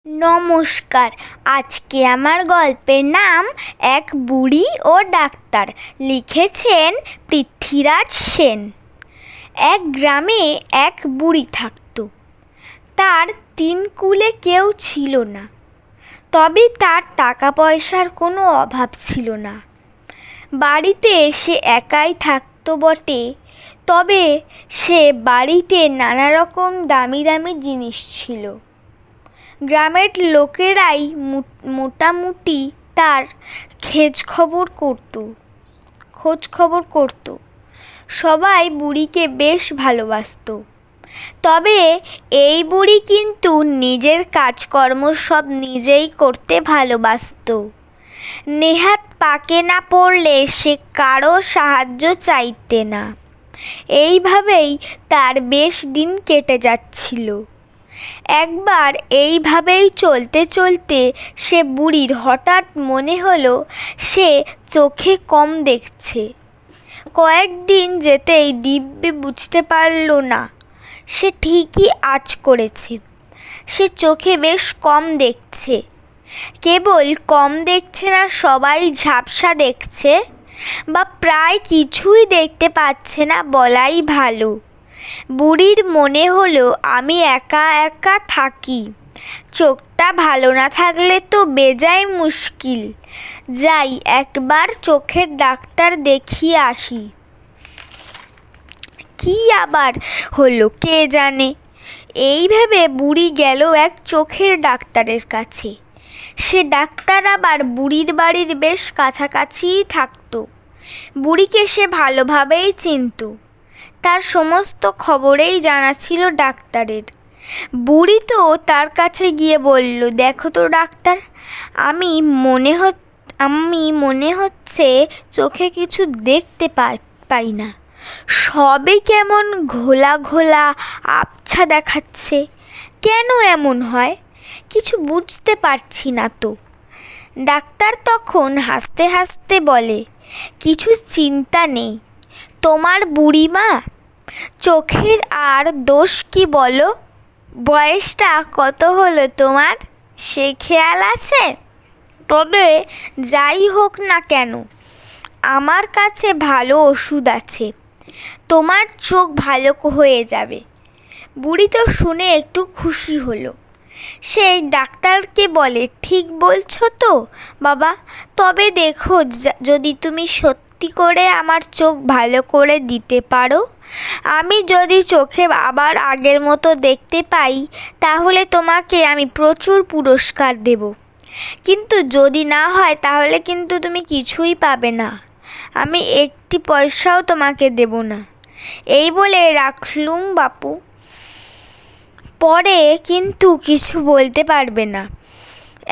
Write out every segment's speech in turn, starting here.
নমস্কার। আজকে আমার গল্পের নাম এক বুড়ি ও ডাক্তার। লিখেছেন পৃথ্বীরাজ সেন। এক গ্রামে এক বুড়ি থাকত। তার তিন কুলে কেউ ছিল না, তবে তার টাকা পয়সার কোনো অভাব ছিল না। বাড়িতে সে একাই থাকতো বটে, তবে সে বাড়িতে নানা রকম দামি দামি জিনিস ছিল। গ্রামের লোকেরাই মোটামুটি তার খোঁজ খবর করত। সবাই বুড়িকে বেশ ভালোবাসত। তবে এই বুড়ি কিন্তু নিজের কাজকর্ম সব নিজেই করতে ভালোবাসত। নেহাত পাকে না পড়লে সে কারো সাহায্য চাইতে না। এইভাবেই তার বেশ দিন কেটে যাচ্ছিল। একবার এইভাবেই চলতে চলতে সে বুড়ির হঠাৎ মনে হলো সে চোখে কম দেখছে। কয়েকদিন যেতেই দিব্যি বুঝতে পারল না সে ঠিকই আঁচ করেছে। সে চোখে বেশ কম দেখছে। কেবল কম দেখছে না, সবাই ঝাপসা দেখছে, বা প্রায় কিছুই দেখতে পাচ্ছে না বলাই ভালো। বুড়ির মনে হলো আমি একা একা থাকি, চোখটা ভালো না থাকলে তো বেজায় মুশকিল। যাই, একবার চোখের ডাক্তার দেখিয়ে আসি। কি আবার হলো কে জানে। এই ভেবে বুড়ি গেল এক চোখের ডাক্তারের কাছে। সে ডাক্তার আবার বুড়ির বাড়ির বেশ কাছাকাছিই থাকতো। বুড়িকে সে ভালোভাবেই চিনত। তার সমস্ত খবরেই জানা ছিল ডাক্তারের। বুড়ি তো তার কাছে গিয়ে বলল, দেখো তো ডাক্তার, আমি মনে হচ্ছে চোখে কিছু দেখতে পাই না। সবই কেমন ঘোলা ঘোলা আবছা দেখাচ্ছে। কেন এমন হয় কিছু বুঝতে পারছি না তো। ডাক্তার তখন হাসতে হাসতে বলে, কিছু চিন্তা নেই, তোমার বুড়িমা চোখের আর দোষ কি বলো? বয়সটা কত হলো তোমার সে খেয়াল আছে? তবে যাই হোক না কেন, আমার কাছে ভালো ওষুধ আছে, তোমার চোখ ভালো হয়ে যাবে। বুড়ি তো শুনে একটু খুশি হলো। সেই ডাক্তারকে বলে, ঠিক বলছো তো বাবা, তবে দেখো যদি তুমি সত্যি করে আমার চোখ ভালো করে দিতে পারো। আমি যদি চোখে আবার আগের মতো দেখতে পাই, তাহলে তোমাকে আমি প্রচুর পুরস্কার দেব। কিন্তু যদি না হয় তাহলে কিন্তু তুমি কিছুই পাবে না, আমি একটি পয়সাও তোমাকে দেব না। এই বলে রাখলুম বাপু। পরে কিন্তু কিছু বলতে পারবে না।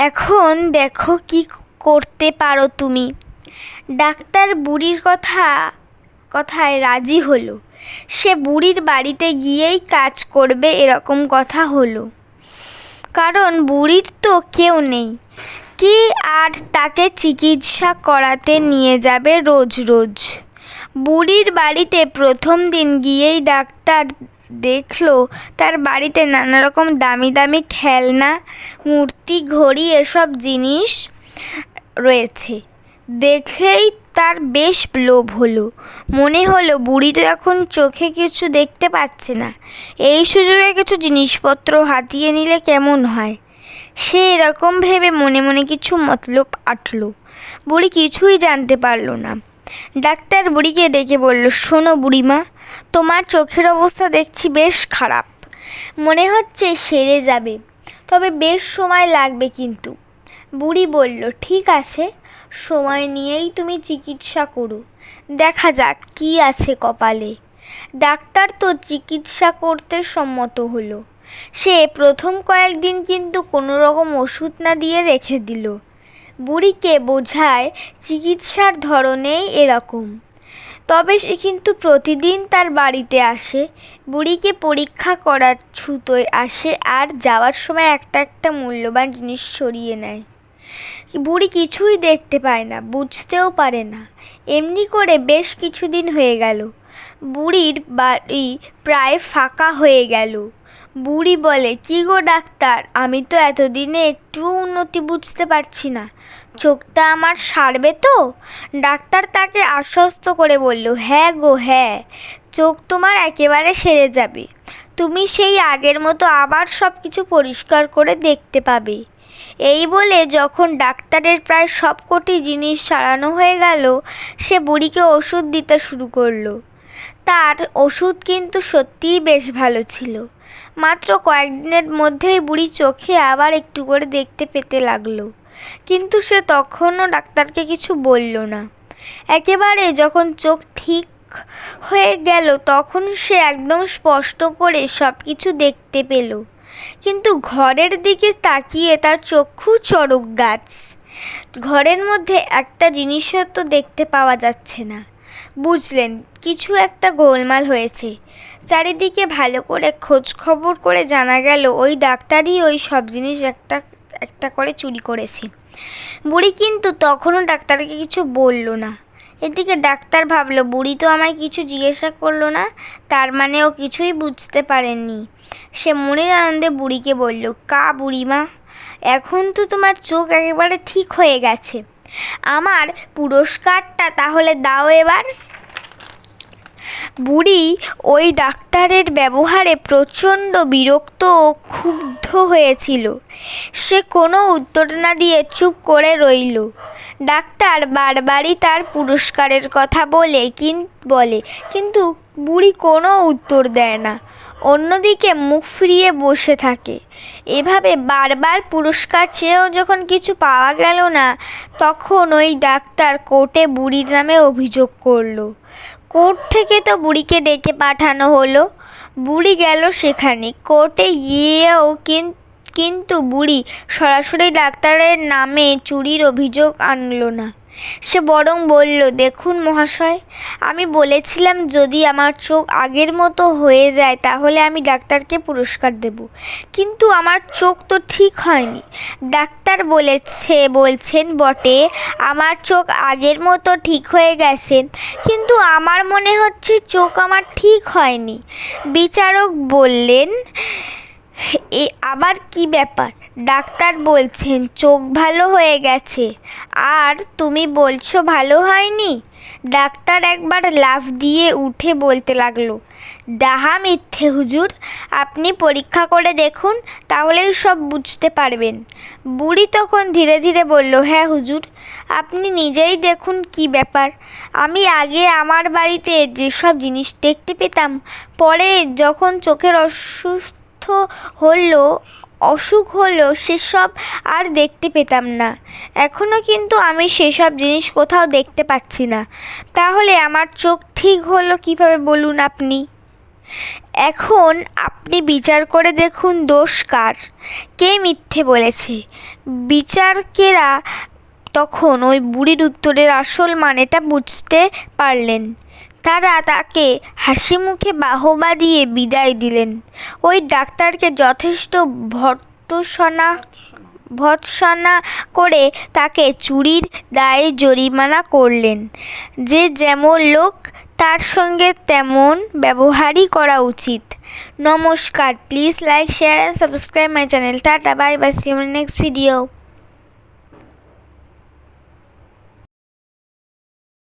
এখন দেখো কি করতে পারো তুমি। ডাক্তার বুড়ির কথায় রাজি হলো। সে বুড়ির বাড়িতে গিয়েই কাজ করবে এরকম কথা হলো। কারণ বুড়ির তো কেউ নেই, কি আর তাকে চিকিৎসা করাতে নিয়ে যাবে রোজ রোজ। বুড়ির বাড়িতে প্রথম দিন গিয়েই ডাক্তার দেখলো তার বাড়িতে নানা রকম দামি দামি খেলনা, মূর্তি, ঘড়ি এসব জিনিস রয়েছে। দেখেই তার বেশ লোভ হলো। মনে হলো বুড়ি তো এখন চোখে কিছু দেখতে পাচ্ছে না, এই সুযোগে কিছু জিনিসপত্র হাতিয়ে নিলে কেমন হয়। সে এরকম ভেবে মনে মনে কিছু মতলব আঁটলো। বুড়ি কিছুই জানতে পারল না। ডাক্তার বুড়িকে ডেকে বলল, শোনো বুড়িমা, তোমার চোখের অবস্থা দেখছি বেশ খারাপ। মনে হচ্ছে সেরে যাবে, তবে বেশ সময় লাগবে কিন্তু। বুড়ি বলল, ঠিক আছে, সময় নিয়েই তুমি চিকিৎসা করো, দেখা যাক কি আছে কপালে। ডাক্তার তো চিকিৎসা করতে সম্মত হলো। সে প্রথম কয়েকদিন কিন্তু কোনো রকম ওষুধ না দিয়ে রেখে দিল। বুড়িকে বোঝায় চিকিৎসার ধরনেই এরকম। তবে সে কিন্তু প্রতিদিন তার বাড়িতে আসে, বুড়িকে পরীক্ষা করার ছুতোয় আসে, আর যাওয়ার সময় একটা একটা মূল্যবান জিনিস সরিয়ে নেয়। বুড়ি কিছুই দেখতে পায় না, বুঝতেও পারে না। এমনি করে বেশ কিছুদিন হয়ে গেল। বুড়ির বাড়ি প্রায় ফাঁকা হয়ে গেল। বুড়ি বলে, কি গো ডাক্তার, আমি তো এতদিনে একটু উন্নতি বুঝতে পারছি না, চোখটা আমার সারবে তো? ডাক্তার তাকে আশ্বস্ত করে বলল, হ্যাঁ গো হ্যাঁ, চোখ তোমার একেবারে সেরে যাবে, তুমি সেই আগের মতো আবার সব কিছু পরিষ্কার করে দেখতে পাবে। এই বলে যখন ডাক্তারের প্রায় সবকটি জিনিস সারানো হয়ে গেল, সে বুড়িকে ওষুধ দিতে শুরু করলো। তার ওষুধ কিন্তু সত্যিই বেশ ভালো ছিল। মাত্র কয়েকদিনের মধ্যেই বুড়ি চোখে আবার একটু করে দেখতে পেতে লাগলো, কিন্তু সে তখনও ডাক্তারকে কিছু বলল না। একেবারে যখন চোখ ঠিক হয়ে গেল তখন সে একদম স্পষ্ট করে সব কিছু দেখতে পেল, কিন্তু ঘরের দিকে তাকিয়ে তার চক্ষু চড়ক গাছ। ঘরের মধ্যে একটা জিনিসও তো দেখতে পাওয়া যাচ্ছে না। বুঝলেন কিছু একটা গোলমাল হয়েছে। চারিদিকে ভালো করে খোঁজ খবর করে জানা গেল ওই ডাক্তারই ওই সব জিনিস একটা একটা করে চুরি করেছে। বুড়ি কিন্তু তখনও ডাক্তারকে কিছু বলল না। এদিকে ডাক্তার ভাবলো, বুড়ি তো আমায় কিছু জিজ্ঞাসা করলো না, তার মানে ও কিছুই বুঝতে পারেননি। সে মনের আনন্দে বুড়িকে বলল, বুড়িমা, এখন তো তোমার চোখ একেবারে ঠিক হয়ে গেছে, আমার পুরস্কারটা তাহলে দাও এবার। বুড়ি ওই ডাক্তারের ব্যবহারে প্রচণ্ড বিরক্ত ও ক্ষুব্ধ হয়েছিল। সে কোনো উত্তর না দিয়ে চুপ করে রইল। ডাক্তার বারবারই তার পুরস্কারের কথা বলে কিন্তু বুড়ি কোনো উত্তর দেয় না, অন্যদিকে মুখ ফিরিয়ে বসে থাকে। এভাবে বারবার পুরস্কার চেয়েও যখন কিছু পাওয়া গেল না, তখন ওই ডাক্তার কোর্টে বুড়ির নামে অভিযোগ করলো। কোর্ট থেকে তো বুড়িকে ডেকে পাঠানো হলো। বুড়ি গেল সেখানে। কোর্টে গিয়েও কিন্তু বুড়ি সরাসরি ডাক্তারের নামে চুরির অভিযোগ আনলো না। সে বরং বলল, দেখুন মহাশয়, আমি বলেছিলাম যদি আমার চোখ আগের মতো হয়ে যায় তাহলে আমি ডাক্তারকে পুরস্কার দেব, কিন্তু আমার চোখ তো ঠিক হয়নি। ডাক্তার বলছেন বটে আমার চোখ আগের মতো ঠিক হয়ে গেছে, কিন্তু আমার মনে হচ্ছে চোখ আমার ঠিক হয়নি। বিচারক বললেন, আবার কি ব্যাপার? ডাক্তার বলছেন চোখ ভালো হয়ে গেছে, আর তুমি বলছো ভালো হয়নি। ডাক্তার একবার লাফ দিয়ে উঠে বলতে লাগলো, ডাহা মিথ্যে হুজুর, আপনি পরীক্ষা করে দেখুন, তাহলেই সব বুঝতে পারবেন। বুড়ি তখন ধীরে ধীরে বলল, হ্যাঁ হুজুর, আপনি নিজেই দেখুন কি ব্যাপার। আমি আগে আমার বাড়িতে যেসব জিনিস দেখতে পেতাম, পরে যখন চোখের অসুখ হলো সেসব আর দেখতে পেতাম না। এখনও কিন্তু আমি সেসব জিনিস কোথাও দেখতে পাচ্ছি না। তাহলে আমার চোখ ঠিক হলো কিভাবে বলুন আপনি? এখন আপনি বিচার করে দেখুন দোষ কার, কে মিথ্যে বলেছে। বিচারকেরা তখন ওই বুড়ির উত্তরের আসল মানেটা বুঝতে পারলেন। তারা তাকে হাসি মুখে বাহবা দিয়ে বিদায় দিলেন। ওই ডাক্তারকে যথেষ্ট ভর্ৎসনা করে তাকে চুরির দায়ে জরিমানা করলেন। যে যেমন লোক তার সঙ্গে তেমন ব্যবহারই করা উচিত। নমস্কার, please like, share and subscribe my channel. টাটা, bye bye, see you in next video.